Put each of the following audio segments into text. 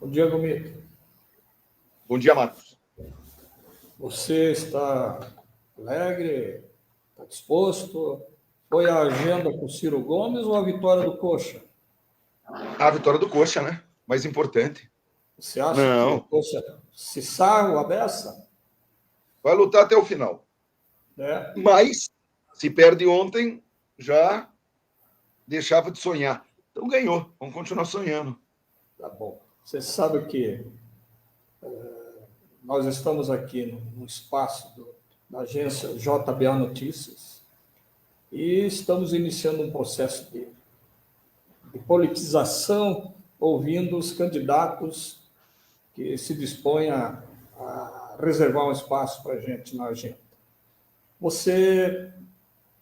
Bom dia, Gomito. Bom dia, Marcos. Você está alegre? Está disposto? Foi a agenda com o Ciro Gomes ou a vitória do Coxa? A vitória do Coxa, né? Mais importante. Você acha que o Não, Coxa se sarra a beça? vai lutar até o final. Né? Mas, se perde ontem, já deixava de sonhar. Então ganhou, vamos continuar sonhando. Tá bom. Você sabe que nós estamos aqui no espaço da agência JBA Notícias e estamos iniciando um processo de politização, ouvindo os candidatos que se dispõem a reservar um espaço para a gente na agenda. Você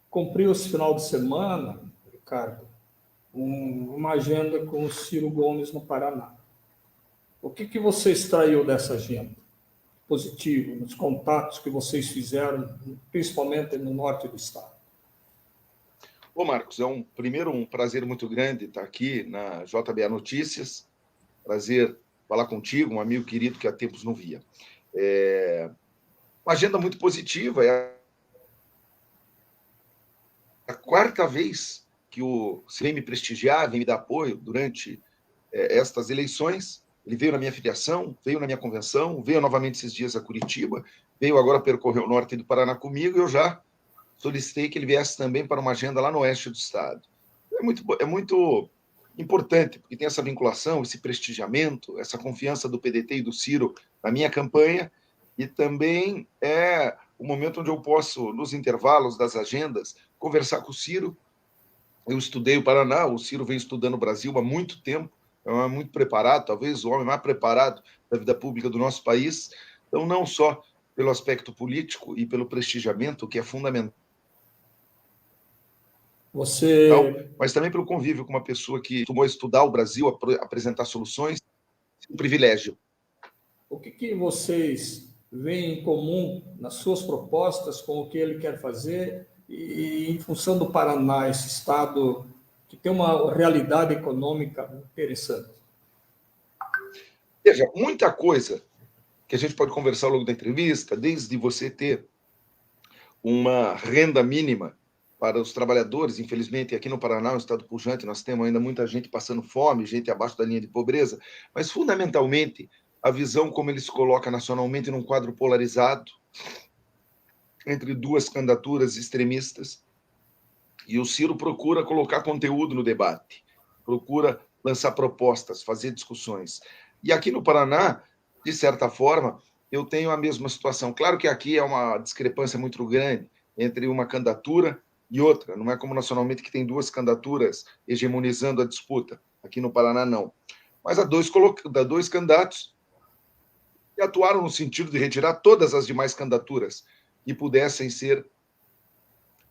cumpriu esse final de semana, Ricardo, uma agenda com o Ciro Gomes no Paraná. O que você extraiu dessa agenda? Positivo, nos contatos que vocês fizeram, principalmente no norte do estado. Ô, Marcos, é um prazer muito grande estar aqui na JBA Notícias. Prazer falar contigo, um amigo querido que há tempos não via. Uma agenda muito positiva. É a quarta vez que o Ciro vem me prestigiar, vem me dar apoio durante estas eleições. Ele veio na minha filiação, veio na minha convenção, veio novamente esses dias a Curitiba, veio agora percorrer o norte do Paraná comigo, e eu já solicitei que ele viesse também para uma agenda lá no oeste do estado. É muito importante, porque tem essa vinculação, esse prestigiamento, essa confiança do PDT e do Ciro na minha campanha, e também é o momento onde eu posso, nos intervalos das agendas, conversar com o Ciro. Eu estudei o Paraná, o Ciro vem estudando o Brasil há muito tempo, é um homem muito preparado, talvez o homem mais preparado da vida pública do nosso país. Então, não só pelo aspecto político e pelo prestigiamento, que é fundamental, mas também pelo convívio com uma pessoa que tomou a estudar o Brasil, apresentar soluções, um privilégio. O que vocês veem em comum nas suas propostas com o que ele quer fazer e em função do Paraná, esse estado que tem uma realidade econômica interessante? Veja, muita coisa que a gente pode conversar ao longo da entrevista, desde você ter uma renda mínima para os trabalhadores, infelizmente, aqui no Paraná, um estado pujante, nós temos ainda muita gente passando fome, gente abaixo da linha de pobreza, mas, fundamentalmente, a visão como ele se coloca nacionalmente num quadro polarizado, entre duas candidaturas extremistas, e o Ciro procura colocar conteúdo no debate, procura lançar propostas, fazer discussões. E aqui no Paraná, de certa forma, eu tenho a mesma situação. Claro que aqui é uma discrepância muito grande entre uma candidatura e outra. Não é como nacionalmente que tem duas candidaturas hegemonizando a disputa. Aqui no Paraná, não. Mas há dois candidatos que atuaram no sentido de retirar todas as demais candidaturas que pudessem ser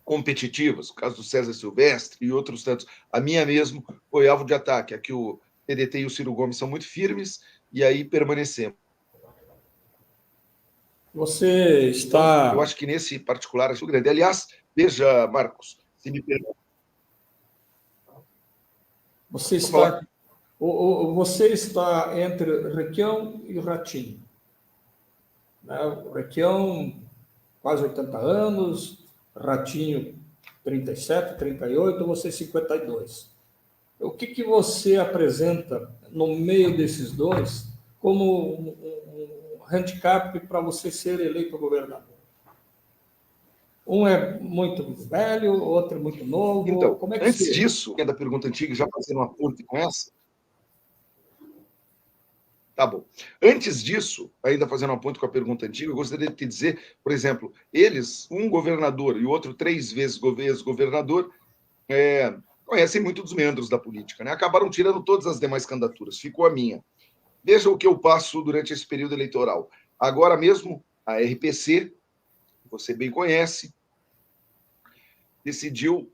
competitivas, o caso do César Silvestre e outros tantos. A minha mesmo foi alvo de ataque. Aqui o PDT e o Ciro Gomes são muito firmes e aí permanecemos. Você está... Então, eu acho que nesse particular é muito grande. Aliás, veja, Marcos, se me permite. Você está entre Requião e Ratinho. O Requião, quase 80 anos, Ratinho, 37, 38, você 52. O que você apresenta no meio desses dois como um handicap para você ser eleito governador? Um é muito velho, o outro é muito novo. Então, como é que antes disso, da pergunta antiga, já fazendo uma ponte com essa. Tá bom. Antes disso, ainda fazendo uma ponte com a pergunta antiga, eu gostaria de te dizer, por exemplo, eles, um governador e o outro 3 vezes governador, conhecem muito dos membros da política, né? Acabaram tirando todas as demais candidaturas, ficou a minha. Veja o que eu passo durante esse período eleitoral. Agora mesmo, a RPC, que você bem conhece, decidiu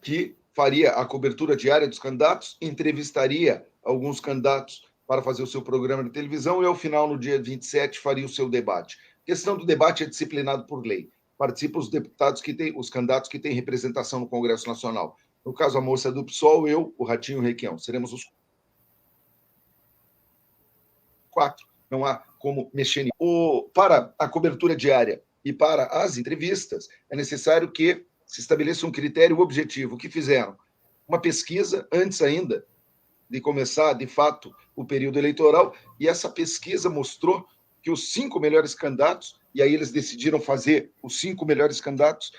que faria a cobertura diária dos candidatos, entrevistaria alguns candidatos para fazer o seu programa de televisão e, ao final, no dia 27, faria o seu debate. A questão do debate é disciplinado por lei. Participam os candidatos que têm representação no Congresso Nacional. No caso, a moça do PSOL, eu, o Ratinho e o Requião. Seremos os... 4, não há como mexer nisso. Para a cobertura diária e para as entrevistas, é necessário que se estabeleça um critério objetivo. O que fizeram? Uma pesquisa, antes ainda de começar, de fato, o período eleitoral, e essa pesquisa mostrou que os 5 melhores candidatos, e aí eles decidiram fazer os 5 melhores candidatos,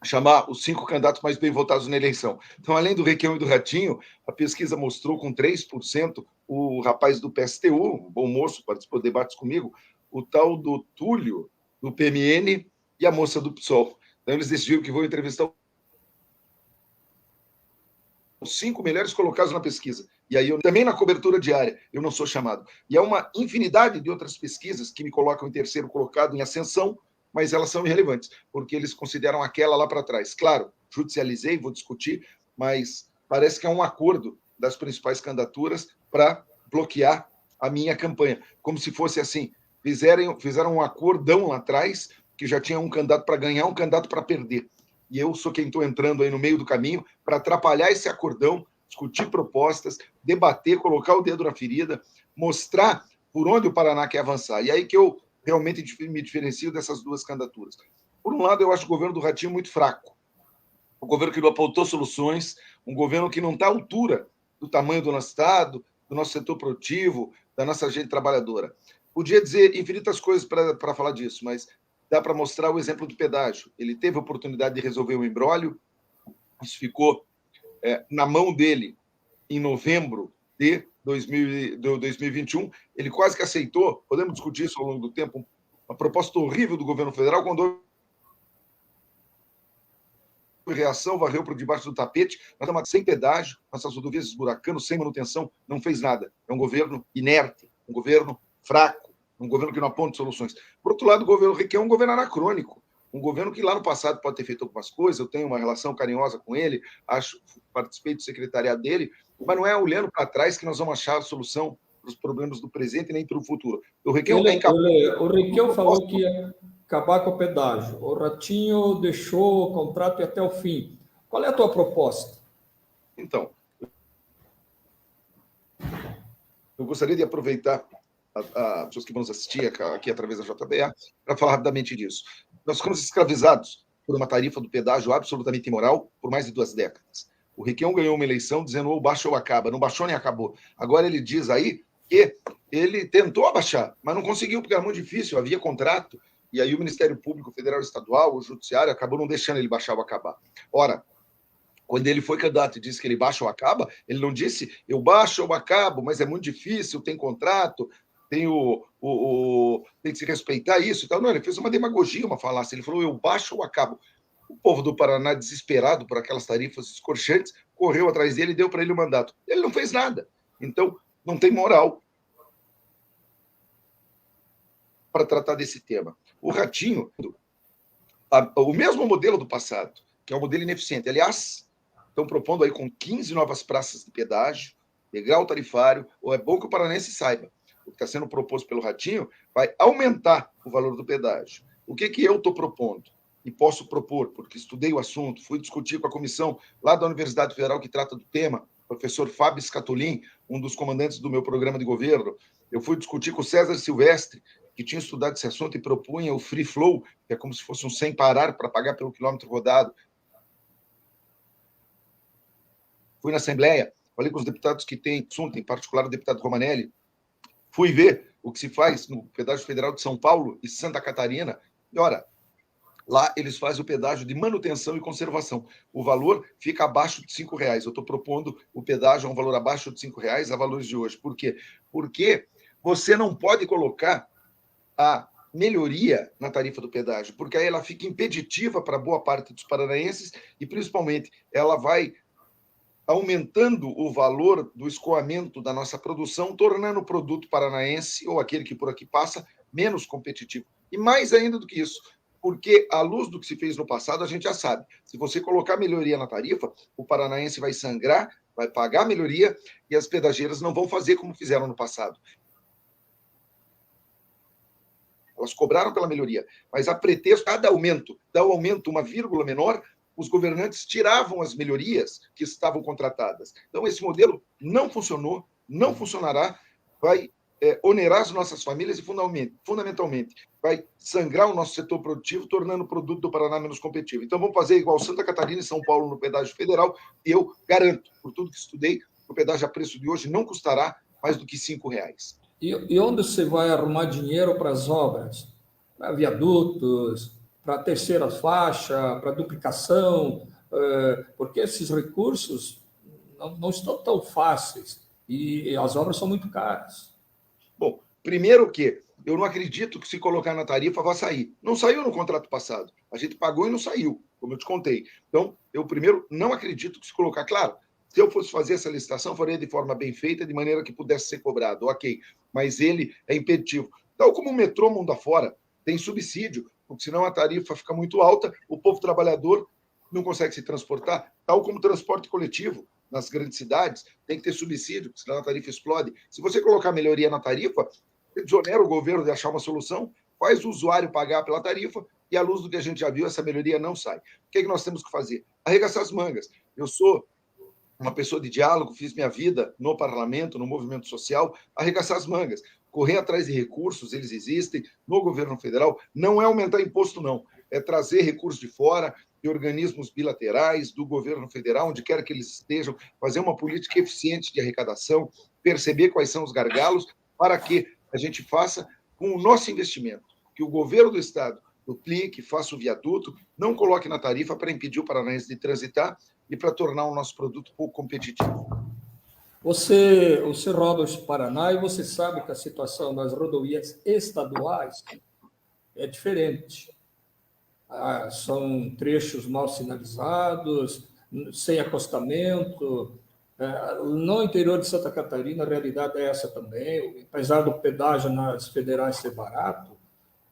chamar os 5 candidatos mais bem votados na eleição. Então, além do Requião e do Ratinho, a pesquisa mostrou com 3% o rapaz do PSTU, um bom moço, participou de debates comigo, o tal do Túlio, do PMN, e a moça do PSOL. Então, eles decidiram que vão entrevistar os 5 melhores colocados na pesquisa. E aí, também na cobertura diária, eu não sou chamado. E há uma infinidade de outras pesquisas que me colocam em terceiro colocado em ascensão, mas elas são irrelevantes, porque eles consideram aquela lá para trás. Claro, judicializei, vou discutir, mas parece que é um acordo das principais candidaturas para bloquear a minha campanha. Como se fosse assim, fizeram um acordão lá atrás, que já tinha um candidato para ganhar, um candidato para perder. E eu sou quem estou entrando aí no meio do caminho para atrapalhar esse acordão, discutir propostas, debater, colocar o dedo na ferida, mostrar por onde o Paraná quer avançar. E aí que eu realmente me diferencio dessas duas candidaturas. Por um lado, eu acho o governo do Ratinho muito fraco. Um governo que não apontou soluções, um governo que não está à altura do tamanho do nosso Estado, do nosso setor produtivo, da nossa gente trabalhadora. Podia dizer infinitas coisas para falar disso, mas dá para mostrar o exemplo do pedágio. Ele teve a oportunidade de resolver o imbróglio, isso ficou na mão dele em novembro de 2021, ele quase que aceitou, podemos discutir isso ao longo do tempo, uma proposta horrível do governo federal, quando houve reação, varreu para debaixo do tapete, nós estamos sem pedágio, nossas rodovias esburacando, sem manutenção, não fez nada. É um governo inerte, um governo fraco, um governo que não aponta soluções. Por outro lado, o governo Requião é um governo anacrônico, um governo que lá no passado pode ter feito algumas coisas, eu tenho uma relação carinhosa com ele, participei do secretariado dele, mas não é olhando para trás que nós vamos achar a solução para os problemas do presente nem para o futuro. O Requião falou que ia acabar com o pedágio. O Ratinho deixou o contrato até o fim. Qual é a tua proposta? Então, eu gostaria de aproveitar as pessoas que vão nos assistir aqui através da JBA para falar rapidamente disso. Nós ficamos escravizados por uma tarifa do pedágio absolutamente imoral por mais de 2 décadas. O Requião ganhou uma eleição dizendo ou baixa ou acaba. Não baixou nem acabou. Agora ele diz aí que ele tentou abaixar, mas não conseguiu, porque era muito difícil, havia contrato, e aí o Ministério Público Federal e Estadual, o Judiciário, acabou não deixando ele baixar ou acabar. Ora, quando ele foi candidato e disse que ele baixa ou acaba, ele não disse eu baixo ou acabo, mas é muito difícil, tem contrato, tem tem que se respeitar isso e tal. Não, ele fez uma demagogia, uma falácia. Ele falou eu baixo ou acabo. O povo do Paraná, desesperado por aquelas tarifas escorchantes, correu atrás dele e deu para ele o mandato. Ele não fez nada. Então, não tem moral para tratar desse tema. O Ratinho, o mesmo modelo do passado, que é um modelo ineficiente. Aliás, estão propondo aí com 15 novas praças de pedágio, degrau tarifário, ou é bom que o paranense saiba. O que está sendo proposto pelo Ratinho vai aumentar o valor do pedágio. O que eu estou propondo? E posso propor, porque estudei o assunto, fui discutir com a comissão lá da Universidade Federal que trata do tema, o professor Fábio Scatolin, um dos comandantes do meu programa de governo. Eu fui discutir com o César Silvestre, que tinha estudado esse assunto e propunha o free flow, que é como se fosse um sem parar para pagar pelo quilômetro rodado. Fui na Assembleia, falei com os deputados que têm assunto, em particular o deputado Romanelli. Fui ver o que se faz no pedágio federal de São Paulo e Santa Catarina. E, ora, lá eles fazem o pedágio de manutenção e conservação. O valor fica abaixo de R$5. Eu estou propondo o pedágio a um valor abaixo de R$5 a valores de hoje. Por quê? Porque você não pode colocar a melhoria na tarifa do pedágio, porque aí ela fica impeditiva para boa parte dos paranaenses e, principalmente, ela vai aumentando o valor do escoamento da nossa produção, tornando o produto paranaense, ou aquele que por aqui passa, menos competitivo. E mais ainda do que isso, porque, à luz do que se fez no passado, a gente já sabe, se você colocar melhoria na tarifa, o paranaense vai sangrar, vai pagar a melhoria, e as pedageiras não vão fazer como fizeram no passado. Elas cobraram pela melhoria, mas a pretexto, cada aumento, dá o aumento uma vírgula menor, os governantes tiravam as melhorias que estavam contratadas. Então, esse modelo não funcionou, não funcionará, vai onerar as nossas famílias e, fundamentalmente, vai sangrar o nosso setor produtivo, tornando o produto do Paraná menos competitivo. Então, vamos fazer igual Santa Catarina e São Paulo no pedágio federal, e eu garanto, por tudo que estudei, o pedágio a preço de hoje não custará mais do que R$ 5. E onde você vai arrumar dinheiro para as obras? Para viadutos, para a terceira faixa, para duplicação, porque esses recursos não estão tão fáceis e as obras são muito caras. Bom, primeiro que eu não acredito que se colocar na tarifa vai sair. Não saiu no contrato passado. A gente pagou e não saiu, como eu te contei. Então, eu primeiro não acredito que se colocar. Claro, se eu fosse fazer essa licitação, faria de forma bem feita, de maneira que pudesse ser cobrado, ok. Mas ele é impeditivo. Tal como o metrô mundo afora, tem subsídio, porque senão a tarifa fica muito alta, o povo trabalhador não consegue se transportar, tal como o transporte coletivo nas grandes cidades, tem que ter subsídio, senão a tarifa explode. Se você colocar melhoria na tarifa, desonera o governo de achar uma solução, faz o usuário pagar pela tarifa e, à luz do que a gente já viu, essa melhoria não sai. O que é que nós temos que fazer? Arregaçar as mangas. Eu sou uma pessoa de diálogo, fiz minha vida no parlamento, no movimento social, arregaçar as mangas, correr atrás de recursos, eles existem no governo federal, não é aumentar imposto, não, é trazer recursos de fora, de organismos bilaterais, do governo federal, onde quer que eles estejam, fazer uma política eficiente de arrecadação, perceber quais são os gargalos, para que a gente faça com o nosso investimento, que o governo do Estado duplique, faça o viaduto, não coloque na tarifa para impedir o paranaense de transitar e para tornar o nosso produto pouco competitivo. Você roda o Paraná e você sabe que a situação das rodovias estaduais é diferente. São trechos mal sinalizados, sem acostamento. No interior de Santa Catarina, a realidade é essa também. Apesar do pedágio nas federais ser barato,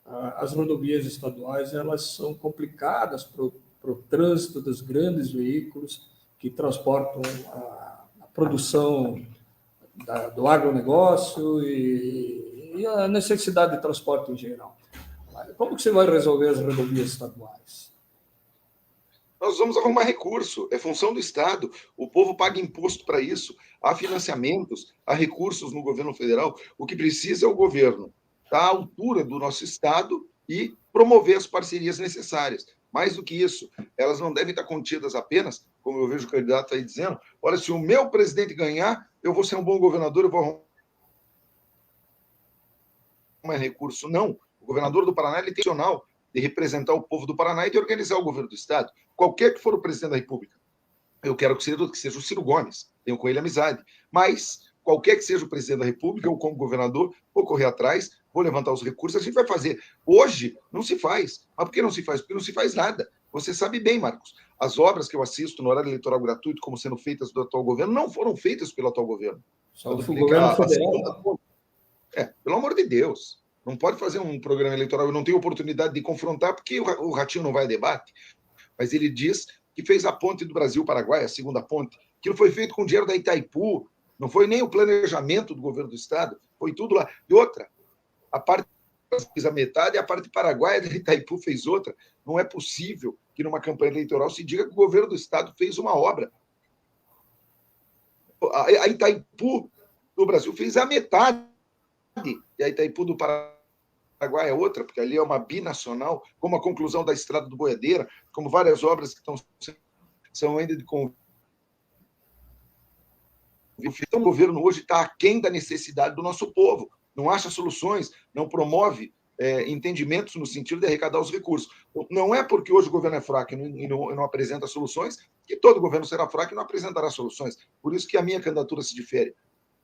as rodovias estaduais elas são complicadas para o trânsito dos grandes veículos que transportam a produção do agronegócio e a necessidade de transporte em geral. Como que você vai resolver as rodovias estaduais? Nós vamos arrumar recurso, é função do Estado. O povo paga imposto para isso. Há financiamentos, há recursos no governo federal. O que precisa é o governo estar à altura do nosso Estado e promover as parcerias necessárias. Mais do que isso, elas não devem estar contidas apenas, como eu vejo o candidato aí dizendo, olha, se o meu presidente ganhar, eu vou ser um bom governador, eu vou arrumar recurso. Não. O governador do Paraná ele tem intencional de representar o povo do Paraná e de organizar o governo do Estado. Qualquer que for o presidente da República. Eu quero que seja o Ciro Gomes, tenho com ele amizade. Mas, qualquer que seja o presidente da República, eu, como governador, vou correr atrás, vou levantar os recursos, a gente vai fazer. Hoje, não se faz. Mas por que não se faz? Porque não se faz nada. Você sabe bem, Marcos, as obras que eu assisto no horário eleitoral gratuito, como sendo feitas do atual governo, não foram feitas pelo atual governo. Só o governo federal. Pelo amor de Deus. Não pode fazer um programa eleitoral, eu não tenho oportunidade de confrontar, porque o Ratinho não vai a debate. Mas ele diz que fez a ponte do Brasil-Paraguai, a segunda ponte. Aquilo foi feito com dinheiro da Itaipu, não foi nem o planejamento do governo do Estado, foi tudo lá. E outra, a parte fez a metade e a parte paraguaia da Itaipu fez outra. Não é possível que numa campanha eleitoral se diga que o governo do Estado fez uma obra. A Itaipu do Brasil fez a metade, e a Itaipu do Paraguai é outra, porque ali é uma binacional, como a conclusão da Estrada do Boiadeira, como várias obras que são ainda de convívio. Então, o governo hoje está aquém da necessidade do nosso povo, não acha soluções, não promove entendimentos no sentido de arrecadar os recursos. Não é porque hoje o governo é fraco e não apresenta soluções que todo governo será fraco e não apresentará soluções. Por isso que a minha candidatura se difere,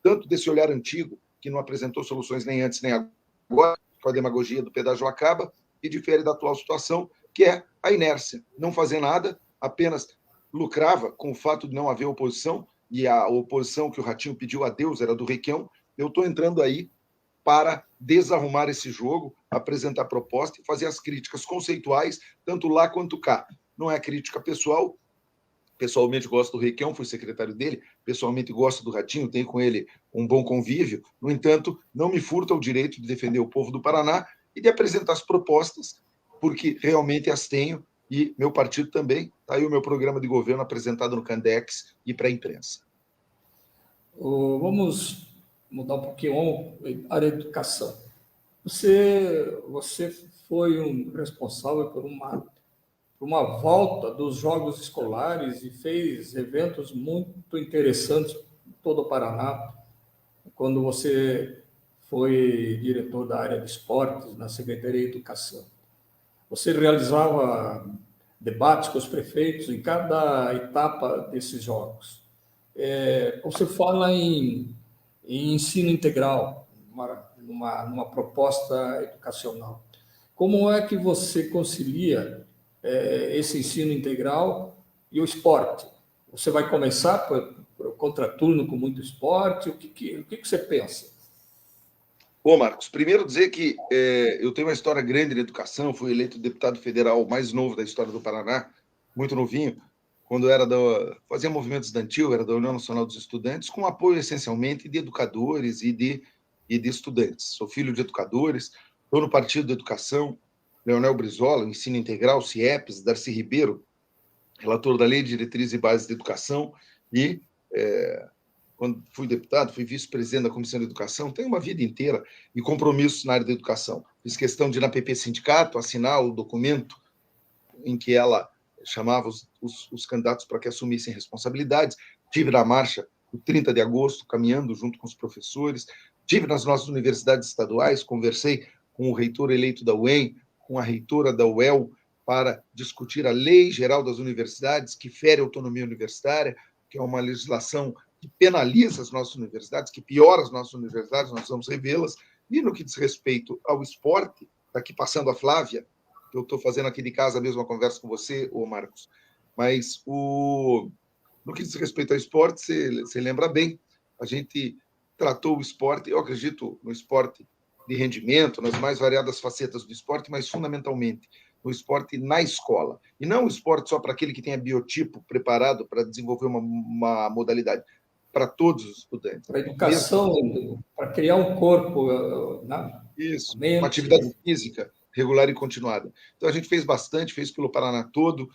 tanto desse olhar antigo, que não apresentou soluções nem antes nem agora, com a demagogia do pedágio acaba, e difere da atual situação, que é a inércia. Não fazer nada, apenas lucrava com o fato de não haver oposição, e a oposição que o Ratinho pediu a Deus era do Requião. Eu estou entrando aí para desarrumar esse jogo, apresentar proposta e fazer as críticas conceituais, tanto lá quanto cá. Não é crítica pessoal. Pessoalmente gosto do Requião, fui secretário dele, pessoalmente gosto do Ratinho, tenho com ele um bom convívio. No entanto, não me furta o direito de defender o povo do Paraná e de apresentar as propostas, porque realmente as tenho, e meu partido também. Está aí o meu programa de governo apresentado no Candex e para a imprensa. Vamos mudar um pouquinho a área de educação. Você foi um responsável por uma volta dos jogos escolares e fez eventos muito interessantes em todo o Paraná, quando você foi diretor da área de esportes na Secretaria de Educação. Você realizava debates com os prefeitos em cada etapa desses jogos. Você fala em ensino integral, numa proposta educacional. Como é que você concilia esse ensino integral e o esporte? Você vai começar por contraturno com muito esporte? O que você pensa? Bom, Marcos, primeiro dizer que eu tenho uma história grande na educação, fui eleito deputado federal mais novo da história do Paraná, muito novinho, quando fazia movimento estudantil, era da União Nacional dos Estudantes, com apoio essencialmente de educadores e de estudantes. Sou filho de educadores, estou no Partido da Educação, Leonel Brizola, Ensino Integral, CIEPS, Darcy Ribeiro, relator da Lei de Diretrizes e Bases de Educação, e quando fui deputado, fui vice-presidente da Comissão de Educação, tenho uma vida inteira e compromissos na área da educação. Fiz questão de ir na PP Sindicato, assinar o documento em que ela chamava os candidatos para que assumissem responsabilidades. Tive na marcha o 30 de agosto, caminhando junto com os professores. Tive nas nossas universidades estaduais, conversei com o reitor eleito da UEM, com a reitora da UEL, para discutir a Lei Geral das Universidades, que fere a autonomia universitária, que é uma legislação que penaliza as nossas universidades, que piora as nossas universidades, nós vamos revê-las. E no que diz respeito ao esporte, está aqui passando a Flávia, que eu estou fazendo aqui de casa mesmo uma conversa com você, ô Marcos, mas no que diz respeito ao esporte, você lembra bem, a gente tratou o esporte, eu acredito no esporte de rendimento, nas mais variadas facetas do esporte, mas fundamentalmente no esporte na escola. E não o esporte só para aquele que tenha biotipo preparado para desenvolver uma modalidade, para todos os estudantes. Para a educação, para criar um corpo, isso, uma atividade física regular e continuada. Então, a gente fez bastante, fez pelo Paraná todo.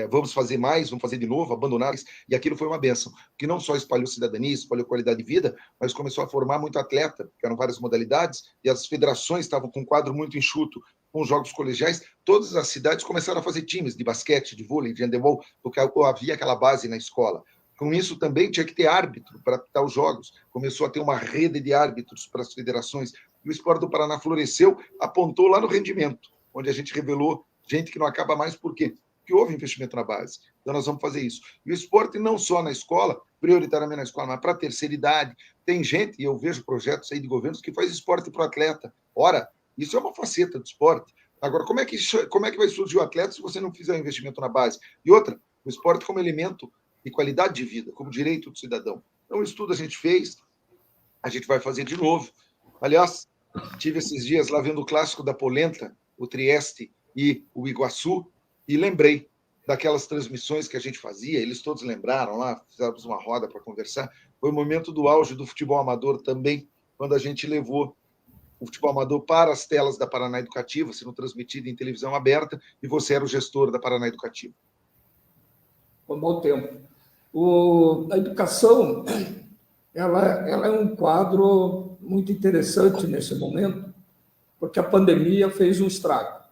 Vamos fazer mais, vamos fazer de novo, abandonar. E aquilo foi uma bênção, que não só espalhou cidadania, espalhou qualidade de vida, mas começou a formar muito atleta, porque eram várias modalidades, e as federações estavam com um quadro muito enxuto, com os jogos colegiais. Todas as cidades começaram a fazer times de basquete, de vôlei, de handebol, porque havia aquela base na escola. Com isso, também tinha que ter árbitro para apitar os jogos. Começou a ter uma rede de árbitros para as federações. E o esporte do Paraná floresceu, apontou lá no rendimento, onde a gente revelou gente que não acaba mais, por quê? Porque houve investimento na base. Então, nós vamos fazer isso. E o esporte não só na escola, prioritariamente na escola, mas para a terceira idade. Tem gente, e eu vejo projetos aí de governos, que faz esporte para o atleta. Ora, isso é uma faceta do esporte. Agora, como é que vai surgir o atleta se você não fizer o investimento na base? E outra, o esporte como elemento de qualidade de vida, como direito do cidadão. Então, o estudo a gente fez, a gente vai fazer de novo. Aliás, tive esses dias lá vendo o clássico da Polenta, o Trieste e o Iguaçu, e lembrei daquelas transmissões que a gente fazia, eles todos lembraram lá, fizemos uma roda para conversar. Foi o momento do auge do futebol amador também, quando a gente levou o futebol amador para as telas da Paraná Educativa, sendo transmitido em televisão aberta, e você era o gestor da Paraná Educativa. Foi um bom tempo. A educação, ela é um quadro muito interessante nesse momento, porque a pandemia fez um estrago.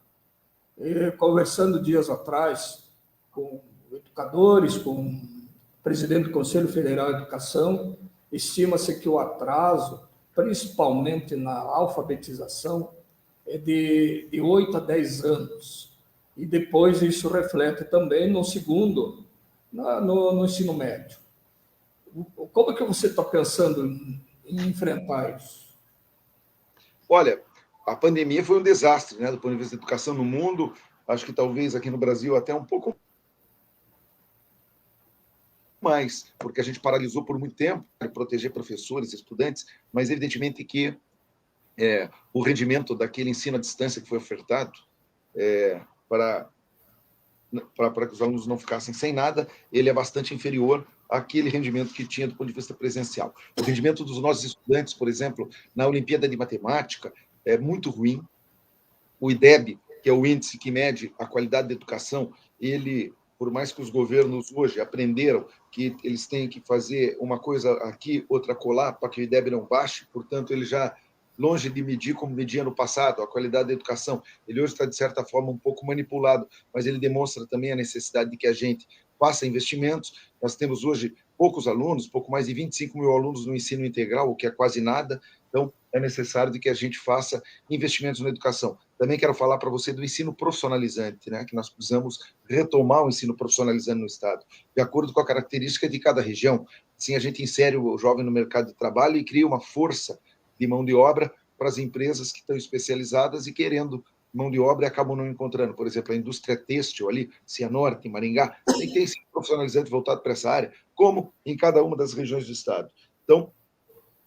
E, conversando dias atrás com educadores, com o presidente do Conselho Federal de Educação, estima-se que o atraso, principalmente na alfabetização, é de 8 a 10 anos. E depois isso reflete também no ensino médio. Como é que você está pensando em enfrentar isso? Olha, a pandemia foi um desastre, né, do ponto de vista da educação no mundo, acho que talvez aqui no Brasil até um pouco mais, porque a gente paralisou por muito tempo para proteger professores e estudantes, mas evidentemente que o rendimento daquele ensino à distância que foi ofertado para que os alunos não ficassem sem nada, ele é bastante inferior àquele rendimento que tinha do ponto de vista presencial. O rendimento dos nossos estudantes, por exemplo, na Olimpíada de Matemática, é muito ruim. O IDEB, que é o índice que mede a qualidade da educação, ele por mais que os governos hoje aprenderam que eles têm que fazer uma coisa aqui, outra colar, para que o IDEB não baixe, portanto, ele já, longe de medir como media no passado, a qualidade da educação, ele hoje está, de certa forma, um pouco manipulado, mas ele demonstra também a necessidade de que a gente faça investimentos. Nós temos hoje poucos alunos, pouco mais de 25 mil alunos no ensino integral, o que é quase nada, então é necessário de que a gente faça investimentos na educação. Também quero falar para você do ensino profissionalizante, né, que nós precisamos retomar o ensino profissionalizante no Estado, de acordo com a característica de cada região. Assim, a gente insere o jovem no mercado de trabalho e cria uma força de mão de obra para as empresas que estão especializadas e querendo mão de obra e acabam não encontrando. Por exemplo, a indústria têxtil ali, Cianorte, em Maringá, tem que ter ensino profissionalizante voltado para essa área, como em cada uma das regiões do Estado. Então,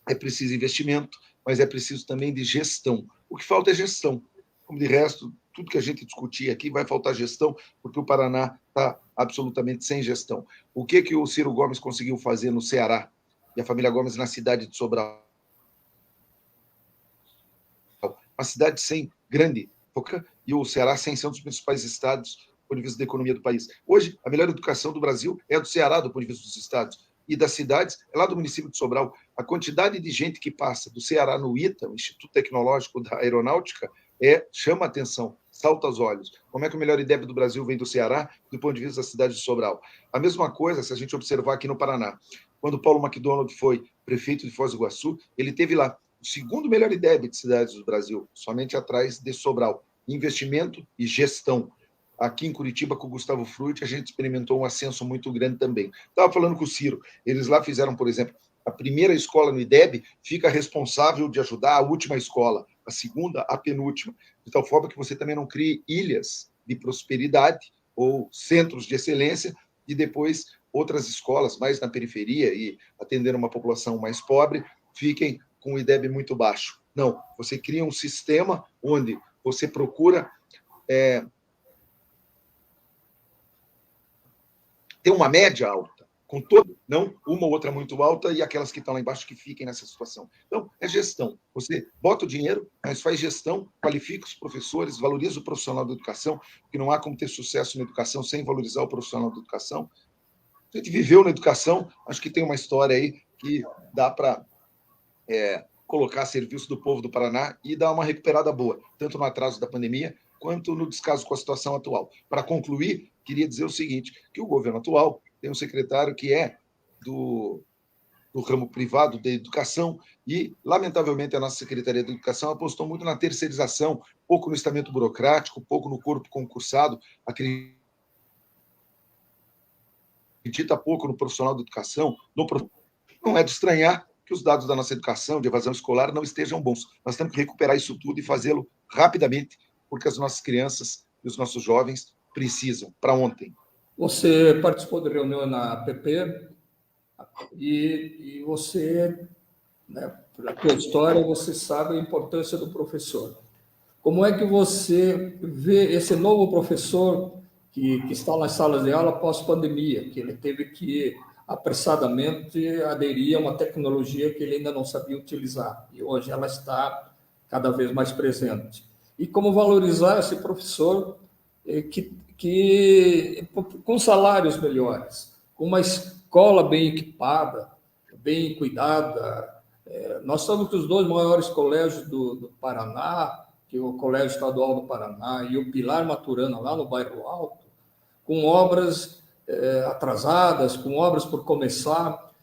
é preciso investimento, mas é preciso também de gestão. O que falta é gestão. Como de resto, tudo que a gente discutir aqui vai faltar gestão, porque o Paraná está absolutamente sem gestão. O que o Ciro Gomes conseguiu fazer no Ceará e a família Gomes na cidade de Sobral? Uma cidade sem grande foca, e o Ceará sem ser um dos principais estados do ponto de vista da economia do país. Hoje, a melhor educação do Brasil é a do Ceará, do ponto de vista dos estados. E das cidades, é lá do município de Sobral. A quantidade de gente que passa do Ceará no ITA, o Instituto Tecnológico da Aeronáutica, chama a atenção, salta aos olhos. Como é que o melhor IDEB do Brasil vem do Ceará, do ponto de vista da cidade de Sobral? A mesma coisa, se a gente observar aqui no Paraná. Quando Paulo McDonald foi prefeito de Foz do Iguaçu, ele teve lá o segundo melhor IDEB de cidades do Brasil, somente atrás de Sobral. Investimento e gestão. Aqui em Curitiba, com o Gustavo Frutti, a gente experimentou um ascenso muito grande também. Estava falando com o Ciro, eles lá fizeram, por exemplo, a primeira escola no IDEB fica responsável de ajudar a última escola, a segunda, a penúltima, de tal forma que você também não crie ilhas de prosperidade ou centros de excelência e depois outras escolas mais na periferia e atendendo uma população mais pobre fiquem com o IDEB muito baixo. Não, você cria um sistema onde você procura ter uma média alta, com todo, não uma ou outra muito alta e aquelas que estão lá embaixo que fiquem nessa situação. Então, é gestão. Você bota o dinheiro, mas faz gestão, qualifica os professores, valoriza o profissional da educação, porque não há como ter sucesso na educação sem valorizar o profissional da educação. A gente viveu na educação, acho que tem uma história aí que dá para colocar a serviço do povo do Paraná e dar uma recuperada boa, tanto no atraso da pandemia, quanto no descaso com a situação atual. Para concluir, queria dizer o seguinte, que o governo atual tem um secretário que é do ramo privado da educação e, lamentavelmente, a nossa Secretaria de Educação apostou muito na terceirização, pouco no estamento burocrático, pouco no corpo concursado, acredita pouco no profissional da educação. Não é de estranhar que os dados da nossa educação, de evasão escolar, não estejam bons. Nós temos que recuperar isso tudo e fazê-lo rapidamente, porque as nossas crianças e os nossos jovens precisam, para ontem. Você participou de reunião na APP e você, né, pela tua história, você sabe a importância do professor. Como é que você vê esse novo professor que está nas salas de aula pós-pandemia, que ele teve que apressadamente aderir a uma tecnologia que ele ainda não sabia utilizar, e hoje ela está cada vez mais presente? E como valorizar esse professor com salários melhores, com uma escola bem equipada, bem cuidada. Nós estamos com os dois maiores colégios do Paraná, que é o Colégio Estadual do Paraná e o Pilar Maturana, lá no Bairro Alto, com obras atrasadas, com obras por começar.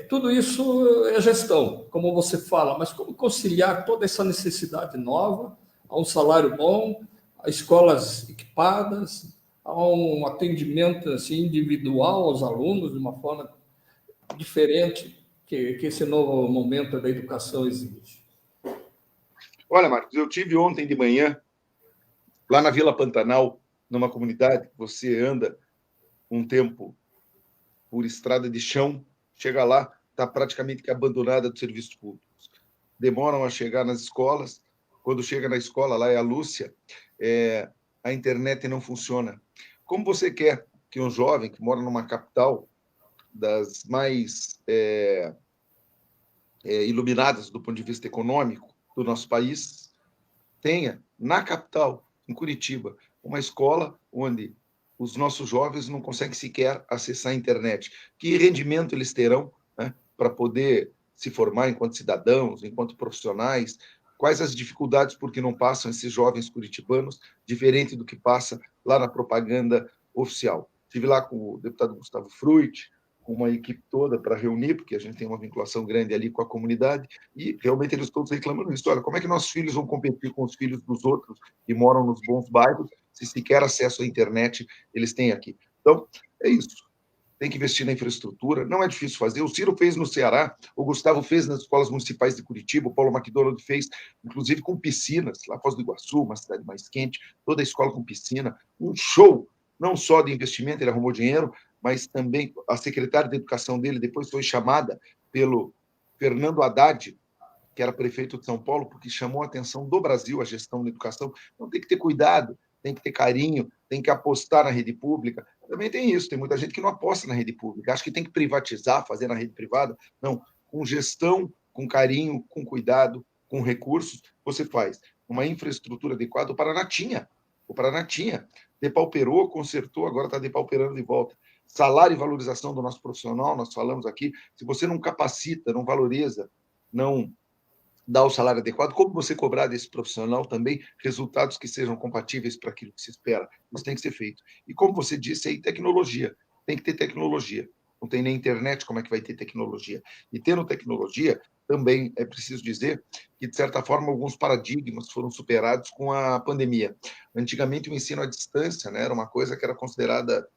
Tudo isso é gestão, como você fala, mas como conciliar toda essa necessidade nova a um salário bom, a escolas equipadas, a um atendimento assim, individual aos alunos de uma forma diferente que esse novo momento da educação exige? Olha, Marcos, eu tive ontem de manhã, lá na Vila Pantanal, numa comunidade, você anda um tempo por estrada de chão, chega lá, está praticamente abandonada dos serviços públicos. Demoram a chegar nas escolas, quando chega na escola, lá é a Lúcia, a internet não funciona. Como você quer que um jovem que mora numa capital das mais iluminadas do ponto de vista econômico do nosso país, tenha na capital, em Curitiba, uma escola onde os nossos jovens não conseguem sequer acessar a internet. Que rendimento eles terão, né, para poder se formar enquanto cidadãos, enquanto profissionais? Quais as dificuldades por que não passam esses jovens curitibanos, diferente do que passa lá na propaganda oficial? Estive lá com o deputado Gustavo Fruit, com uma equipe toda para reunir, porque a gente tem uma vinculação grande ali com a comunidade, e realmente eles todos reclamando isso. Olha, como é que nossos filhos vão competir com os filhos dos outros que moram nos bons bairros, se sequer acesso à internet eles têm aqui? Então, é isso. Tem que investir na infraestrutura, não é difícil fazer. O Ciro fez no Ceará, o Gustavo fez nas escolas municipais de Curitiba, o Paulo McDonald fez, inclusive com piscinas, lá Foz do Iguaçu, uma cidade mais quente, toda a escola com piscina, um show, não só de investimento, ele arrumou dinheiro, mas também a secretária de educação dele depois foi chamada pelo Fernando Haddad, que era prefeito de São Paulo, porque chamou a atenção do Brasil a gestão da educação. Então tem que ter cuidado, tem que ter carinho, tem que apostar na rede pública. Também tem isso, tem muita gente que não aposta na rede pública, acha que tem que privatizar, fazer na rede privada. Não, com gestão, com carinho, com cuidado, com recursos, você faz uma infraestrutura adequada. O Paraná tinha, depauperou, consertou, agora está depauperando de volta. Salário e valorização do nosso profissional, nós falamos aqui, se você não capacita, não valoriza, não dá o salário adequado, como você cobrar desse profissional também resultados que sejam compatíveis para aquilo que se espera. Isso tem que ser feito. E como você disse aí, tecnologia. Tem que ter tecnologia. Não tem nem internet, como é que vai ter tecnologia? E tendo tecnologia, também é preciso dizer que, de certa forma, alguns paradigmas foram superados com a pandemia. Antigamente, o ensino à distância, né, era uma coisa que era considerada,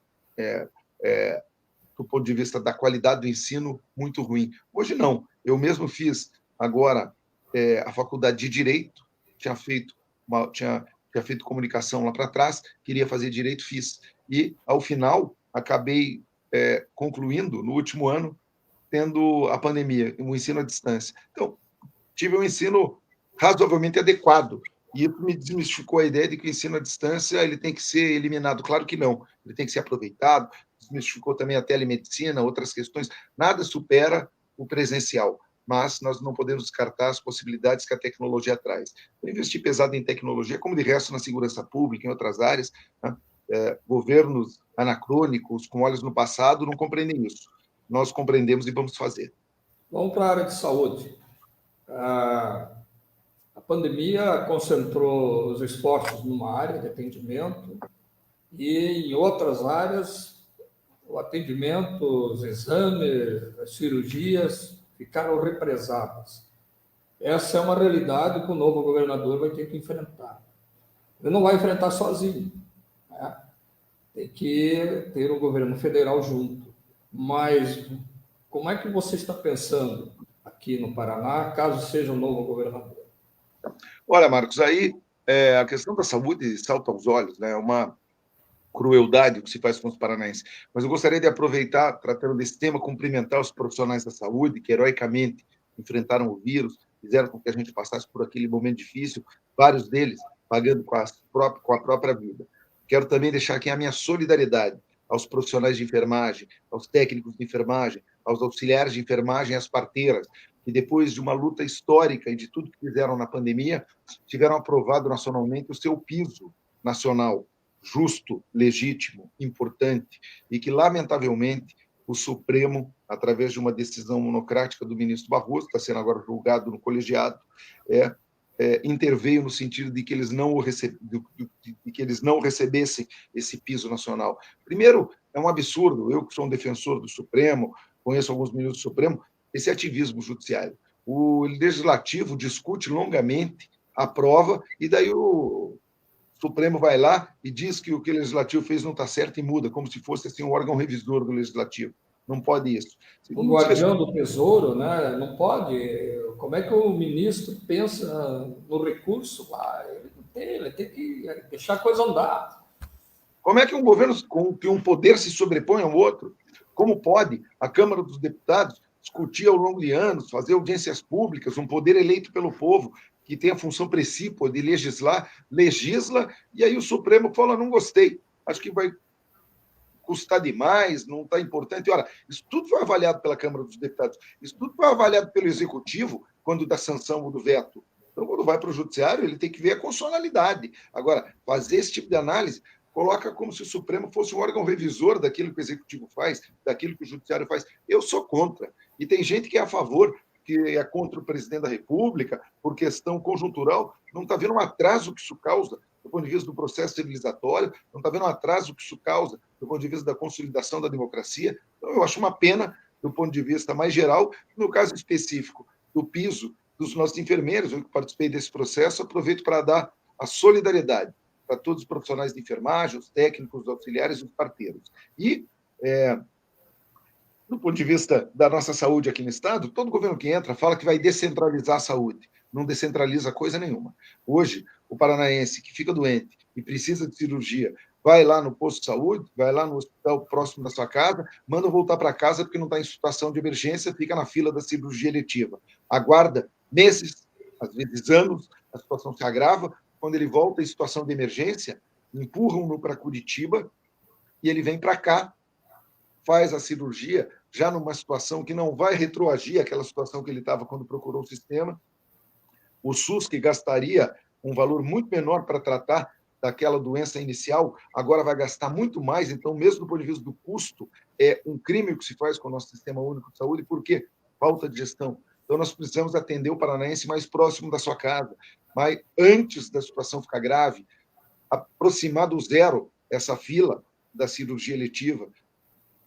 do ponto de vista da qualidade do ensino, muito ruim. Hoje, não. Eu mesmo fiz agora a faculdade de Direito, tinha feito comunicação lá para trás, queria fazer Direito, fiz. E, ao final, acabei concluindo, no último ano, tendo a pandemia, o ensino à distância. Então, tive um ensino razoavelmente adequado, e isso me desmistificou a ideia de que o ensino à distância ele tem que ser eliminado. Claro que não, ele tem que ser aproveitado, desmistificou também a telemedicina, outras questões. Nada supera o presencial, mas nós não podemos descartar as possibilidades que a tecnologia traz. Eu investi pesado em tecnologia, como de resto na segurança pública, em outras áreas, né? Governos anacrônicos, com olhos no passado, não compreendem isso. Nós compreendemos e vamos fazer. Vamos para a área de saúde. A pandemia concentrou os esforços numa área de atendimento e em outras áreas o atendimento, os exames, as cirurgias ficaram represadas. Essa é uma realidade que o novo governador vai ter que enfrentar. Ele não vai enfrentar sozinho, né? Tem que ter o governo federal junto. Mas como é que você está pensando aqui no Paraná, caso seja um novo governador? Olha, Marcos, aí a questão da saúde salta aos olhos, né? É uma crueldade o que se faz com os paranaenses. Mas eu gostaria de aproveitar, tratando desse tema, cumprimentar os profissionais da saúde que heroicamente enfrentaram o vírus, fizeram com que a gente passasse por aquele momento difícil, vários deles pagando com a própria vida. Quero também deixar aqui a minha solidariedade aos profissionais de enfermagem, aos técnicos de enfermagem, aos auxiliares de enfermagem, às parteiras, que depois de uma luta histórica e de tudo que fizeram na pandemia, tiveram aprovado nacionalmente o seu piso nacional, justo, legítimo, importante, e que, lamentavelmente, o Supremo, através de uma decisão monocrática do ministro Barroso, está sendo agora julgado no colegiado, interveio no sentido de que eles não recebessem esse piso nacional. Primeiro, é um absurdo, eu que sou um defensor do Supremo, conheço alguns ministros do Supremo, esse ativismo judiciário. O Legislativo discute longamente, aprova, e daí o Supremo vai lá e diz que o que o Legislativo fez não está certo e muda, como se fosse assim, um órgão revisor do Legislativo. Não pode isso. O guardião do tesouro, né? Não pode. Como é que o ministro pensa no recurso? Ele tem que deixar a coisa andar. Como é que um governo com que um poder se sobrepõe ao outro? Como pode a Câmara dos Deputados discutir ao longo de anos, fazer audiências públicas, um poder eleito pelo povo, que tem a função precípua de legislar, legisla, e aí o Supremo fala, não gostei, acho que vai custar demais, não está importante. Ora, isso tudo foi avaliado pela Câmara dos Deputados, isso tudo foi avaliado pelo Executivo, quando dá sanção ou do veto. Então, quando vai para o Judiciário, ele tem que ver a constitucionalidade. Agora, fazer esse tipo de análise, coloca como se o Supremo fosse um órgão revisor daquilo que o Executivo faz, daquilo que o Judiciário faz. Eu sou contra. E tem gente que é a favor, que é contra o presidente da República, por questão conjuntural. Não está vendo um atraso que isso causa do ponto de vista do processo civilizatório, não está vendo um atraso que isso causa do ponto de vista da consolidação da democracia. Então, eu acho uma pena, do ponto de vista mais geral, no caso específico do piso dos nossos enfermeiros, eu que participei desse processo, aproveito para dar a solidariedade para todos os profissionais de enfermagem, os técnicos, os auxiliares e os parteiros. E, do ponto de vista da nossa saúde aqui no Estado, todo governo que entra fala que vai descentralizar a saúde. Não descentraliza coisa nenhuma. Hoje, o paranaense que fica doente e precisa de cirurgia, vai lá no posto de saúde, vai lá no hospital próximo da sua casa, manda voltar para casa porque não está em situação de emergência, fica na fila da cirurgia eletiva. Aguarda meses, às vezes anos, a situação se agrava. Quando ele volta em situação de emergência, empurram-no para Curitiba e ele vem para cá, faz a cirurgia, já numa situação que não vai retroagir aquela situação que ele estava quando procurou o sistema. O SUS, que gastaria um valor muito menor para tratar daquela doença inicial, agora vai gastar muito mais. Então, mesmo do ponto de vista do custo, é um crime o que se faz com o nosso Sistema Único de Saúde, porque falta de gestão. Então, nós precisamos atender o paranaense mais próximo da sua casa, mas antes da situação ficar grave, aproximar do zero essa fila da cirurgia eletiva,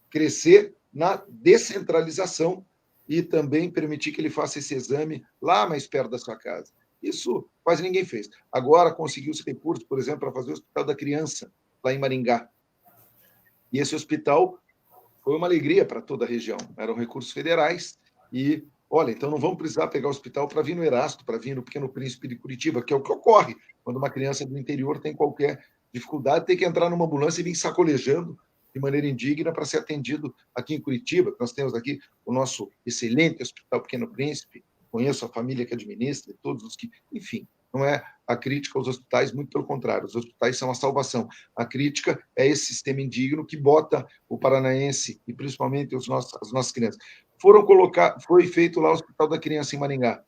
crescer na descentralização e também permitir que ele faça esse exame lá mais perto da sua casa. Isso quase ninguém fez. Agora conseguiu-se recursos, por exemplo, para fazer o Hospital da Criança, lá em Maringá. E esse hospital foi uma alegria para toda a região. Eram recursos federais e, olha, então não vamos precisar pegar o hospital para vir no Erasto, para vir no Pequeno Príncipe de Curitiba, que é o que ocorre quando uma criança do interior tem qualquer dificuldade, tem que entrar numa ambulância e vir sacolejando de maneira indigna para ser atendido aqui em Curitiba. Nós temos aqui o nosso excelente Hospital Pequeno Príncipe, conheço a família que administra, todos os que... Enfim, não é a crítica aos hospitais, muito pelo contrário, os hospitais são a salvação. A crítica é esse sistema indigno que bota o paranaense, e principalmente as nossas crianças. Foi feito lá o Hospital da Criança em Maringá,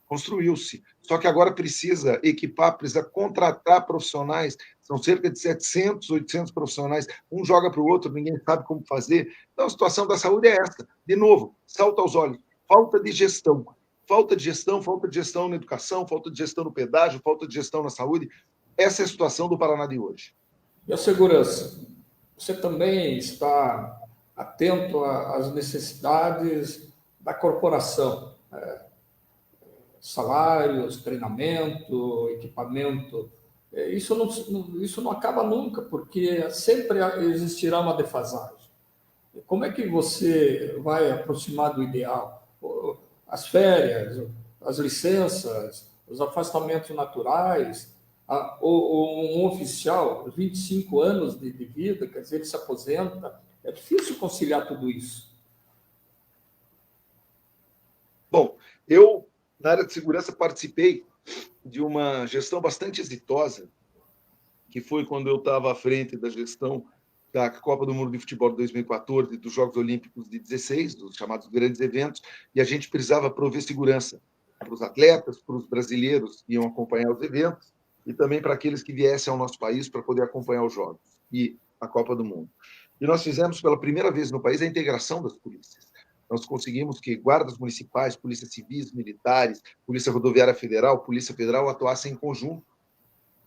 construiu-se. Só que agora precisa equipar, precisa contratar profissionais, são cerca de 700, 800 profissionais, um joga para o outro, ninguém sabe como fazer. Então, a situação da saúde é essa. De novo, salta aos olhos, falta de gestão. Falta de gestão na educação, falta de gestão no pedágio, falta de gestão na saúde. Essa é a situação do Paraná de hoje. E a segurança? Você também está atento às necessidades da corporação? Salários, treinamento, equipamento. Isso não acaba nunca, porque sempre existirá uma defasagem. Como é que você vai aproximar do ideal? As férias, as licenças, os afastamentos naturais, um oficial, 25 anos de vida, quer dizer, ele se aposenta. É difícil conciliar tudo isso. Bom, eu, na área de segurança, participei de uma gestão bastante exitosa, que foi quando eu estava à frente da gestão da Copa do Mundo de Futebol de 2014, dos Jogos Olímpicos de 16, dos chamados grandes eventos, e a gente precisava prover segurança para os atletas, para os brasileiros que iam acompanhar os eventos, e também para aqueles que viessem ao nosso país para poder acompanhar os Jogos e a Copa do Mundo. E nós fizemos, pela primeira vez no país, a integração das polícias. Nós conseguimos que guardas municipais, polícias civis, militares, Polícia Rodoviária Federal, Polícia Federal atuassem em conjunto.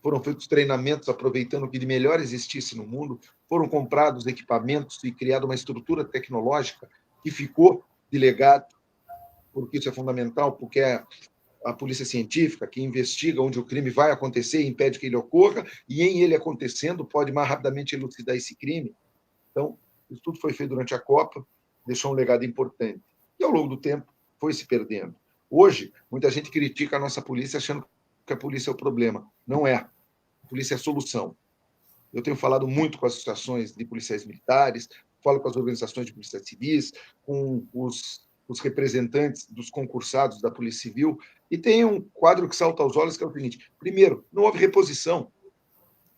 Foram feitos treinamentos aproveitando o que de melhor existisse no mundo, foram comprados equipamentos e criada uma estrutura tecnológica que ficou de legado, porque isso é fundamental, porque é a polícia científica que investiga onde o crime vai acontecer e impede que ele ocorra, e em ele acontecendo pode mais rapidamente elucidar esse crime. Então, isso tudo foi feito durante a Copa, deixou um legado importante. E ao longo do tempo foi se perdendo. Hoje, muita gente critica a nossa polícia achando que a polícia é o problema. Não é. A polícia é a solução. Eu tenho falado muito com as associações de policiais militares, falo com as organizações de policiais civis, com os representantes dos concursados da Polícia Civil, e tem um quadro que salta aos olhos, que é o seguinte: primeiro, não houve reposição.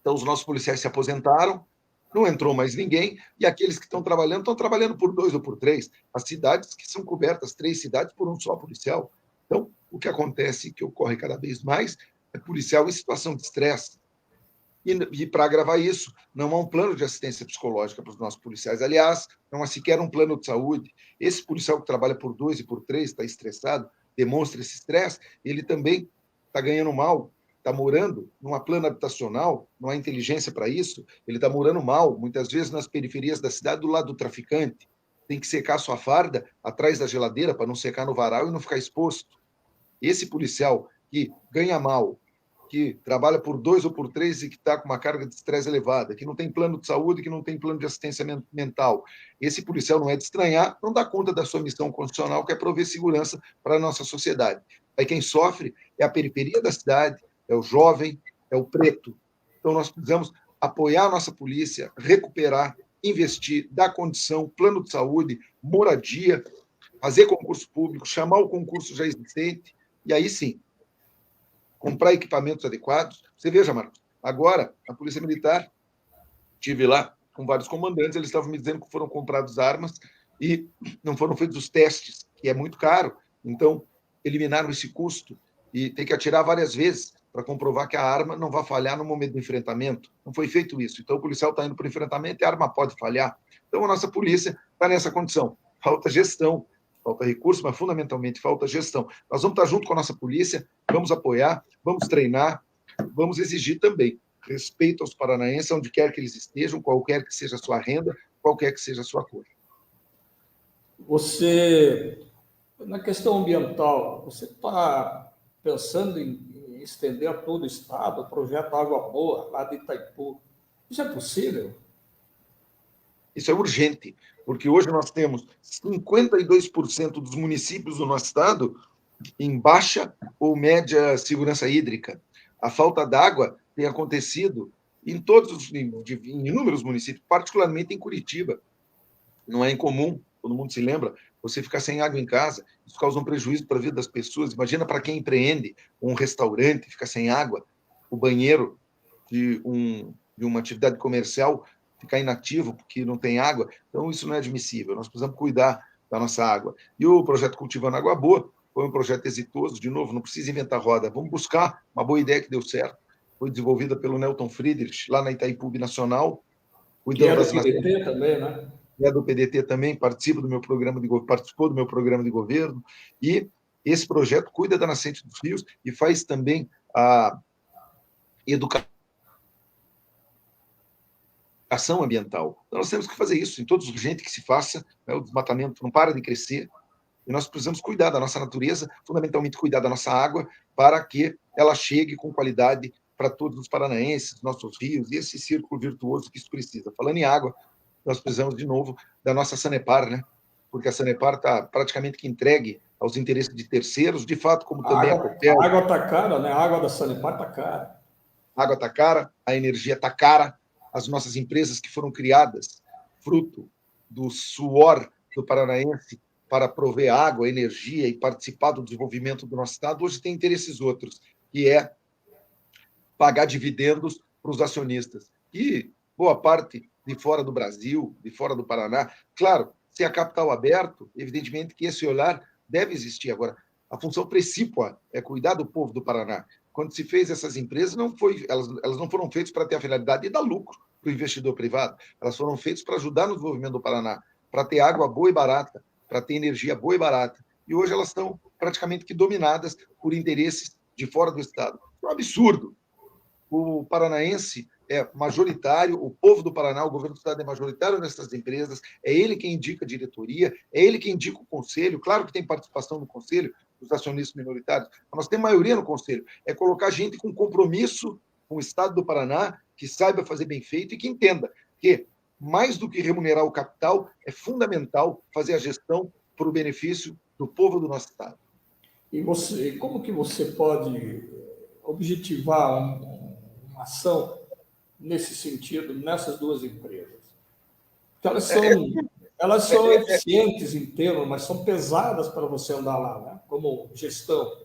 Então, os nossos policiais se aposentaram, não entrou mais ninguém, e aqueles que estão trabalhando por 2 ou por 3. As cidades que são cobertas, 3 cidades por um só policial. Então, o que acontece, que ocorre cada vez mais, é policial em situação de estresse, E para agravar isso, não há um plano de assistência psicológica para os nossos policiais. Aliás, não há sequer um plano de saúde. Esse policial que trabalha por 2 e por 3, está estressado, demonstra esse estresse, ele também está ganhando mal, está morando numa plana habitacional, não há inteligência para isso, ele está morando mal, muitas vezes nas periferias da cidade, do lado do traficante. Tem que secar sua farda atrás da geladeira para não secar no varal e não ficar exposto. Esse policial que ganha mal, que trabalha por 2 ou por 3 e que está com uma carga de estresse elevada, que não tem plano de saúde, que não tem plano de assistência mental. Esse policial, não é de estranhar, não dá conta da sua missão constitucional, que é prover segurança para a nossa sociedade. Aí quem sofre é a periferia da cidade, é o jovem, é o preto. Então nós precisamos apoiar a nossa polícia, recuperar, investir, dar condição, plano de saúde, moradia, fazer concurso público, chamar o concurso já existente, e aí sim, comprar equipamentos adequados. Você veja, Marcos, agora, a Polícia Militar, estive lá com vários comandantes, eles estavam me dizendo que foram compradas armas e não foram feitos os testes, que é muito caro. Então, eliminaram esse custo e tem que atirar várias vezes para comprovar que a arma não vai falhar no momento do enfrentamento. Não foi feito isso. Então, o policial está indo para o enfrentamento e a arma pode falhar. Então, a nossa polícia está nessa condição. Falta gestão, falta recurso, mas fundamentalmente falta gestão. Nós vamos estar junto com a nossa polícia, vamos apoiar, vamos treinar, vamos exigir também respeito aos paranaenses, onde quer que eles estejam, qualquer que seja a sua renda, qualquer que seja a sua cor. Você, na questão ambiental, você está pensando em estender a todo o estado o projeto Água Boa, lá de Itaipu. Isso é possível? Isso é urgente, porque hoje nós temos 52% dos municípios do nosso estado em baixa ou média segurança hídrica. A falta d'água tem acontecido em em inúmeros municípios, particularmente em Curitiba. Não é incomum, todo mundo se lembra, você ficar sem água em casa, isso causa um prejuízo para a vida das pessoas. Imagina para quem empreende um restaurante, ficar sem água, o banheiro de uma atividade comercial ficar inativo porque não tem água. Então, isso não é admissível. Nós precisamos cuidar da nossa água. E o projeto Cultivando Água Boa foi um projeto exitoso. De novo, não precisa inventar roda. Vamos buscar uma boa ideia que deu certo. Foi desenvolvida pelo Nelton Friedrich, lá na Itaipu Nacional. Que é do PDT também, né? É do PDT também, participou do meu programa de governo. E esse projeto cuida da nascente dos rios e faz também a educação ambiental. Então, nós temos que fazer isso, em todos os urgente que se faça, né? O desmatamento não para de crescer, e nós precisamos cuidar da nossa natureza, fundamentalmente cuidar da nossa água, para que ela chegue com qualidade para todos os paranaenses, nossos rios, e esse círculo virtuoso que isso precisa. Falando em água, nós precisamos, de novo, da nossa Sanepar, né? Porque a Sanepar está praticamente que entregue aos interesses de terceiros, de fato, como também a Copel. A água está cara, né? A água da Sanepar está cara. A água está cara, a energia está cara, as nossas empresas que foram criadas fruto do suor do paranaense para prover água, energia e participar do desenvolvimento do nosso estado, hoje tem interesses outros, que é pagar dividendos para os acionistas. E boa parte de fora do Brasil, de fora do Paraná. Claro, se a capital aberto, evidentemente que esse olhar deve existir. Agora, a função principal é cuidar do povo do Paraná. Quando se fez essas empresas, elas não foram feitas para ter a finalidade de dar lucro para o investidor privado. Elas foram feitas para ajudar no desenvolvimento do Paraná, para ter água boa e barata, para ter energia boa e barata. E hoje elas estão praticamente que dominadas por interesses de fora do Estado. É um absurdo. O paranaense é majoritário, o povo do Paraná, o governo do Estado é majoritário nessas empresas, é ele quem indica a diretoria, é ele quem indica o conselho. Claro que tem participação no conselho dos acionistas minoritários, mas nós temos maioria no conselho. É colocar gente com compromisso com o Estado do Paraná, que saiba fazer bem feito e que entenda que, mais do que remunerar o capital, é fundamental fazer a gestão para o benefício do povo do nosso Estado. E você, como que você pode objetivar uma ação nesse sentido, nessas duas empresas? Porque elas são eficientes em termos, mas são pesadas para você andar lá, né? Como gestão.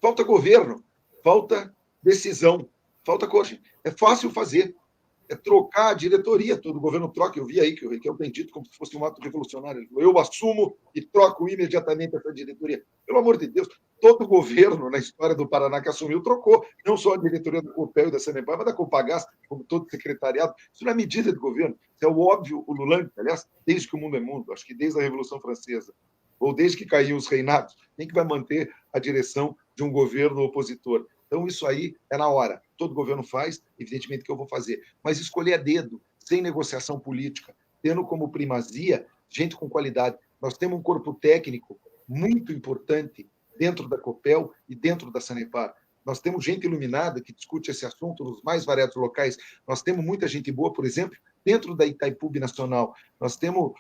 Falta governo, falta decisão, falta coragem. É fácil fazer. é trocar a diretoria, todo governo troca. Eu vi aí que o Requião tem dito como se fosse um ato revolucionário. Ele falou, eu assumo e troco imediatamente essa diretoria. Pelo amor de Deus, todo governo na história do Paraná que assumiu trocou, não só a diretoria do Copel e da Sanepar, mas da Copagás, como todo secretariado. Isso não é medida de governo, isso é o óbvio, o ululante, aliás, desde que o mundo é mundo, acho que desde a Revolução Francesa, ou desde que caíram os reinados, quem que vai manter a direção de um governo opositor? Então, isso aí é na hora. Todo governo faz, evidentemente que eu vou fazer. Mas escolher a dedo, sem negociação política, tendo como primazia gente com qualidade. Nós temos um corpo técnico muito importante dentro da Copel e dentro da Sanepar. Nós temos gente iluminada que discute esse assunto nos mais variados locais. Nós temos muita gente boa, por exemplo, dentro da Itaipu Nacional. Nós temos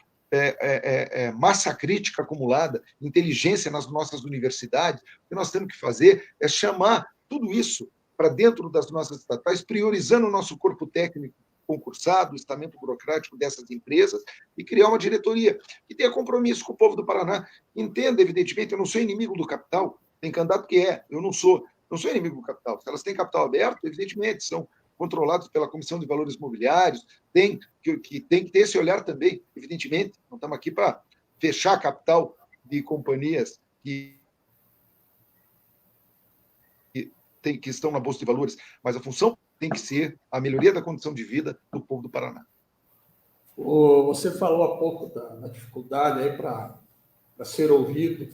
massa crítica acumulada, inteligência nas nossas universidades. O que nós temos que fazer é chamar tudo isso para dentro das nossas estatais, priorizando o nosso corpo técnico concursado, o estamento burocrático dessas empresas, e criar uma diretoria que tenha compromisso com o povo do Paraná. Entenda, evidentemente, eu não sou inimigo do capital, tem candidato que é, eu não sou inimigo do capital. Se elas têm capital aberto, evidentemente, são controlados pela Comissão de Valores Imobiliários, tem que ter esse olhar também, evidentemente, não estamos aqui para fechar a capital de companhias que estão na Bolsa de Valores, mas a função tem que ser a melhoria da condição de vida do povo do Paraná. Você falou há pouco da dificuldade aí para ser ouvido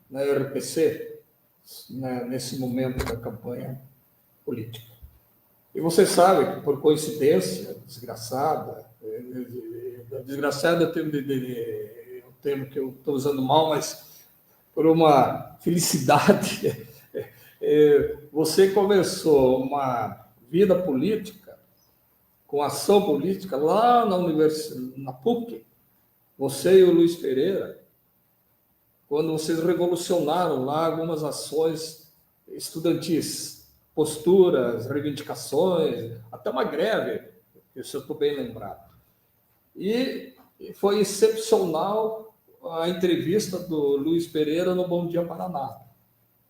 na RPC, né, nesse momento da campanha política. E você sabe que, por coincidência desgraçada é o termo que eu estou usando mal, mas por uma felicidade, você começou uma vida política, com ação política, lá na PUC, você e o Luiz Pereira, quando vocês revolucionaram lá algumas ações estudantis, posturas, reivindicações, até uma greve, isso eu estou bem lembrado. E foi excepcional a entrevista do Luiz Pereira no Bom Dia Paraná.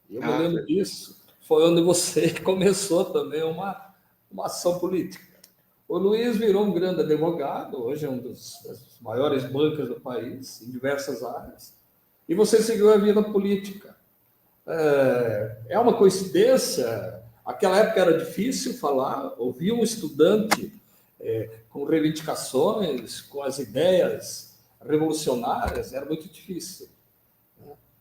Eu me lembro disso. Foi onde você começou também uma ação política. O Luiz virou um grande advogado, hoje é um das maiores bancas do país, em diversas áreas. E você seguiu a vida política. É uma coincidência. Aquela época era difícil falar, ouvir um estudante com reivindicações, com as ideias revolucionárias, era muito difícil.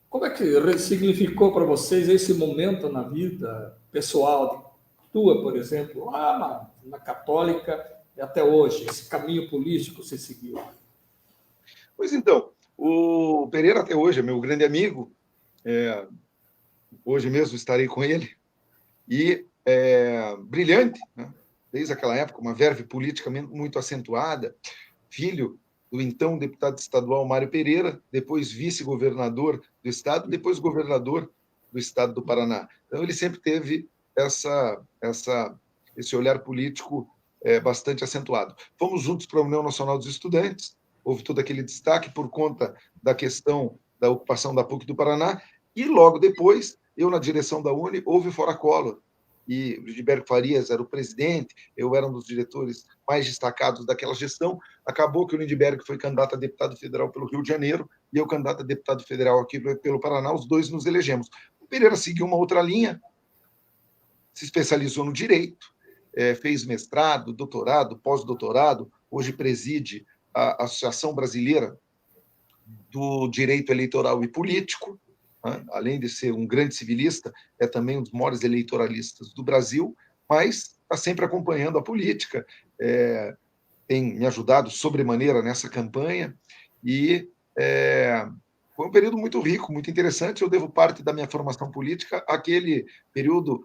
Como é que significou para vocês esse momento na vida pessoal tua, por exemplo, lá na Católica e até hoje, esse caminho político que você seguiu? Pois então, o Pereira até hoje é meu grande amigo, hoje mesmo estarei com ele, e brilhante, né? Desde aquela época, uma verve política muito acentuada, filho do então deputado estadual Mário Pereira, depois vice-governador do estado, depois governador do estado do Paraná. Então, ele sempre teve esse olhar político bastante acentuado. Fomos juntos para a União Nacional dos Estudantes, houve todo aquele destaque por conta da questão da ocupação da PUC do Paraná, e logo depois, eu na direção da UNE, houve o Fora Collor, e o Lindbergh Farias era o presidente, eu era um dos diretores mais destacados daquela gestão. Acabou que o Lindbergh foi candidato a deputado federal pelo Rio de Janeiro e eu candidato a deputado federal aqui pelo Paraná, os dois nos elegemos. O Pereira seguiu uma outra linha, se especializou no direito, fez mestrado, doutorado, pós-doutorado, hoje preside a Associação Brasileira do Direito Eleitoral e Político, né? Além de ser um grande civilista, é também um dos maiores eleitoralistas do Brasil, mas está sempre acompanhando a política, tem me ajudado sobremaneira nessa campanha, e foi um período muito rico, muito interessante. Eu devo parte da minha formação política àquele período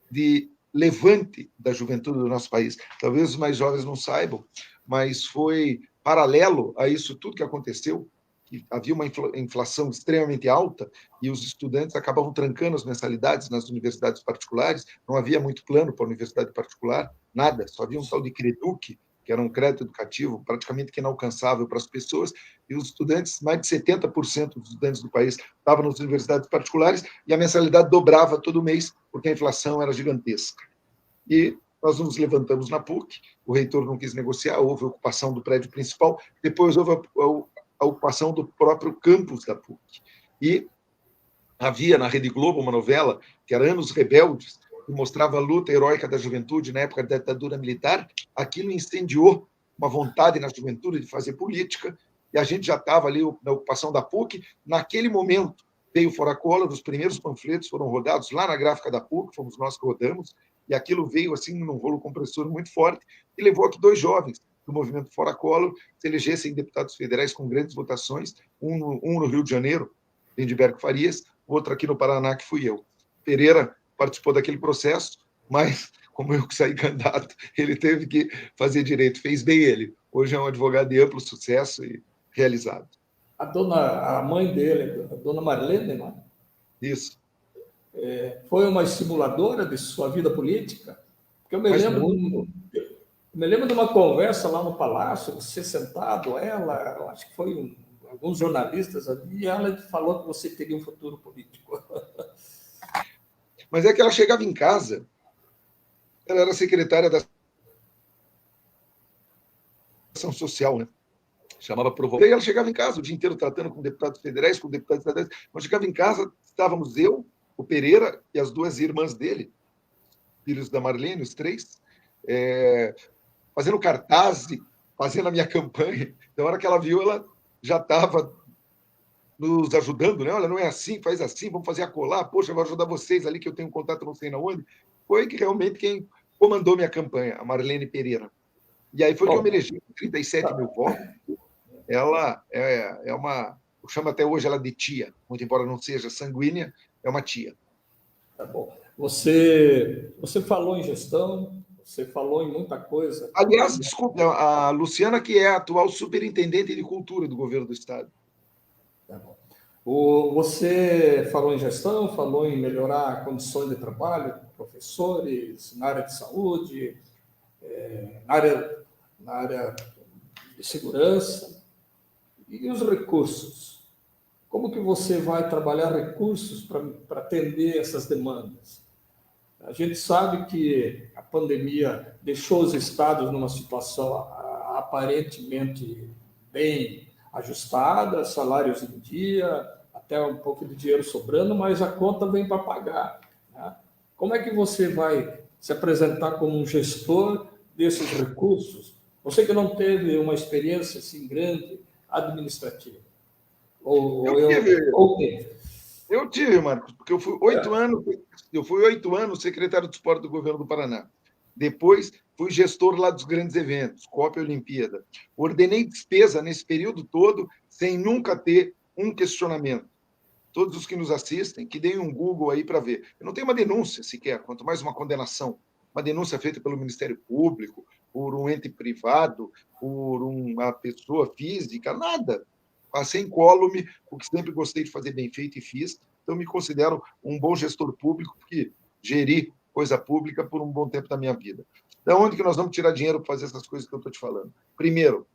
de levante da juventude do nosso país. Talvez os mais jovens não saibam, mas foi paralelo a isso tudo que aconteceu, que havia uma inflação extremamente alta e os estudantes acabavam trancando as mensalidades nas universidades particulares, não havia muito plano para a universidade particular, nada, só havia um tal de Creduc, que era um crédito educativo praticamente inalcançável para as pessoas, e os estudantes, mais de 70% dos estudantes do país estavam nas universidades particulares, e a mensalidade dobrava todo mês, porque a inflação era gigantesca. E nós nos levantamos na PUC, o reitor não quis negociar, houve a ocupação do prédio principal, depois houve a ocupação do próprio campus da PUC. E havia na Rede Globo uma novela, que era Anos Rebeldes, que mostrava a luta heróica da juventude na época da ditadura militar. Aquilo incendiou uma vontade na juventude de fazer política, e a gente já estava ali na ocupação da PUC. Naquele momento, veio o Fora Collor, os primeiros panfletos foram rodados lá na gráfica da PUC, fomos nós que rodamos, e aquilo veio assim num rolo compressor muito forte, e levou a que 2 jovens do movimento Fora Collor se elegessem deputados federais com grandes votações, um no Rio de Janeiro, Lindbergh Farias, outro aqui no Paraná, que fui eu. Pereira participou daquele processo, mas, como eu que saí candidato, ele teve que fazer direito. Fez bem ele. Hoje é um advogado de amplo sucesso e realizado. A mãe dele, a dona Marlene, né? Isso. Foi uma estimuladora de sua vida política? Porque eu me lembro de uma conversa lá no Palácio, você sentado, ela, acho que foi alguns jornalistas ali, e ela falou que você teria um futuro político. Mas é que ela chegava em casa, ela era secretária da Ação Social, né? Chamava Provocação. E ela chegava em casa o dia inteiro tratando com deputados federais, com deputados estaduais. Quando chegava em casa, estávamos eu, o Pereira e as 2 irmãs dele, filhos da Marlene, os 3, fazendo cartaz, fazendo a minha campanha. Então, na hora que ela viu, ela já estava nos ajudando, né? Olha, não é assim, faz assim, vamos fazer acolá, poxa, eu vou ajudar vocês ali, que eu tenho um contato não sei na onde. Foi que realmente quem comandou minha campanha, a Marlene Pereira. E aí foi que eu me elegi com 37 mil votos. Ela é uma... Eu chamo até hoje ela de tia, muito embora não seja sanguínea, é uma tia. Tá bom. Você falou em gestão, você falou em muita coisa. Aliás, desculpe, a Luciana, que é a atual superintendente de cultura do governo do Estado. Tá bom. Você falou em gestão, falou em melhorar condições de trabalho, professores, na área de saúde, na área de segurança. E os recursos? Como que você vai trabalhar recursos para atender essas demandas? A gente sabe que a pandemia deixou os estados numa situação aparentemente bem ajustada, salários em dia, até um pouco de dinheiro sobrando, mas a conta vem para pagar, né? Como é que você vai se apresentar como um gestor desses recursos? Você que não teve uma experiência assim grande administrativa. Eu tive, Marcos, porque eu fui 8 anos secretário de esporte do governo do Paraná. Depois fui gestor lá dos grandes eventos, Copa e Olimpíada. Ordenei despesa nesse período todo sem nunca ter um questionamento. Todos os que nos assistem, que deem um Google aí para ver. Eu não tenho uma denúncia sequer, quanto mais uma condenação. Uma denúncia feita pelo Ministério Público, por um ente privado, por uma pessoa física, nada. Passei incólume, porque sempre gostei de fazer bem feito e fiz. Então, me considero um bom gestor público, porque geri coisa pública por um bom tempo da minha vida. Da onde que nós vamos tirar dinheiro para fazer essas coisas que eu estou te falando? Primeiro,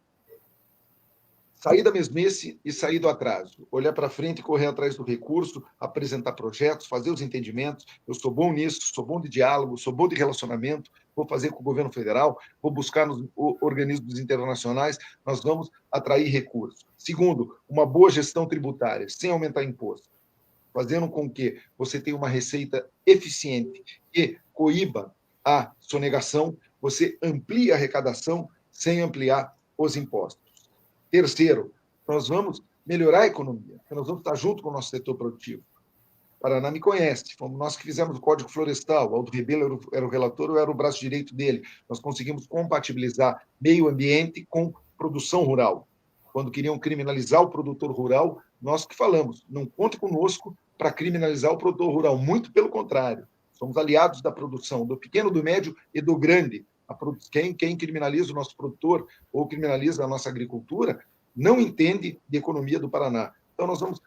sair da mesmice e sair do atraso. Olhar para frente e correr atrás do recurso, apresentar projetos, fazer os entendimentos. Eu sou bom nisso, sou bom de diálogo, sou bom de relacionamento, vou fazer com o governo federal, vou buscar nos organismos internacionais, nós vamos atrair recursos. Segundo, uma boa gestão tributária, sem aumentar imposto, fazendo com que você tenha uma receita eficiente e coíba a sonegação, você amplie a arrecadação sem ampliar os impostos. Terceiro, nós vamos melhorar a economia, nós vamos estar junto com o nosso setor produtivo. O Paraná me conhece, fomos nós que fizemos o Código Florestal, o Aldo Rebelo era o relator, eu era o braço direito dele. Nós conseguimos compatibilizar meio ambiente com produção rural. Quando queriam criminalizar o produtor rural, nós que falamos, não conte conosco para criminalizar o produtor rural, muito pelo contrário. Somos aliados da produção, do pequeno, do médio e do grande. Quem criminaliza o nosso produtor ou criminaliza a nossa agricultura não entende de economia do Paraná. Então, nós vamos,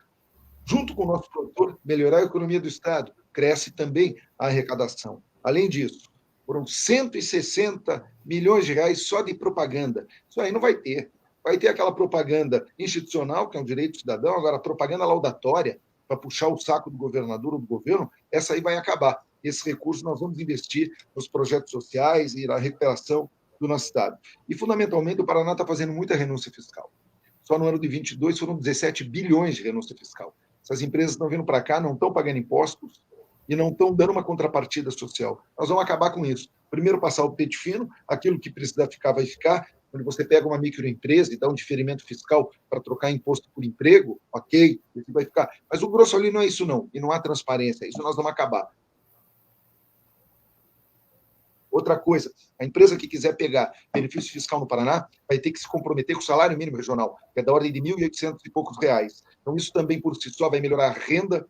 junto com o nosso produtor, melhorar a economia do Estado. Cresce também a arrecadação. Além disso, foram 160 milhões de reais só de propaganda. Isso aí não vai ter. Vai ter aquela propaganda institucional, que é um direito do cidadão, agora a propaganda laudatória, para puxar o saco do governador ou do governo, essa aí vai acabar. esses recursos nós vamos investir nos projetos sociais e na recuperação do nosso Estado. E, fundamentalmente, o Paraná está fazendo muita renúncia fiscal. Só no ano de 22 foram 17 bilhões de renúncia fiscal. Essas empresas estão vindo para cá, não estão pagando impostos e não estão dando uma contrapartida social. Nós vamos acabar com isso. Primeiro, passar o pente fino, aquilo que precisa ficar, vai ficar. Quando você pega uma microempresa e dá um diferimento fiscal para trocar imposto por emprego, ok, isso vai ficar. Mas o grosso ali não é isso, não. E não há transparência. Isso nós vamos acabar. Outra coisa, a empresa que quiser pegar benefício fiscal no Paraná vai ter que se comprometer com o salário mínimo regional, que é da ordem de R$ 1.800 e poucos reais. Então, isso também, por si só, vai melhorar a renda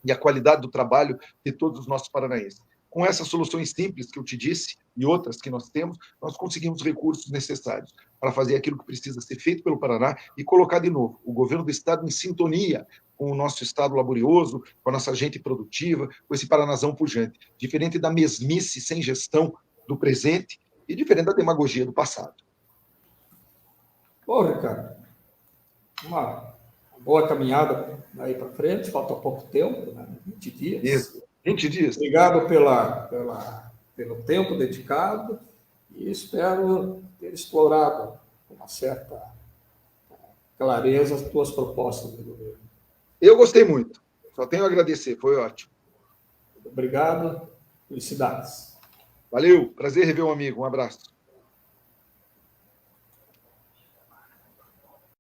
e a qualidade do trabalho de todos os nossos paranaenses. Com essas soluções simples que eu te disse e outras que nós temos, nós conseguimos recursos necessários para fazer aquilo que precisa ser feito pelo Paraná e colocar de novo o governo do Estado em sintonia com o nosso Estado laborioso, com a nossa gente produtiva, com esse Paranazão pujante, diferente da mesmice sem gestão do presente e diferente da demagogia do passado. Bom, Ricardo, uma boa caminhada aí para frente, falta pouco tempo, né? 20 dias. Isso, 20 dias. Obrigado pelo tempo dedicado e espero ter explorado com uma certa clareza as tuas propostas do governo. Eu gostei muito, só tenho a agradecer, foi ótimo. Obrigado, felicidades. Valeu, prazer rever um amigo, um abraço.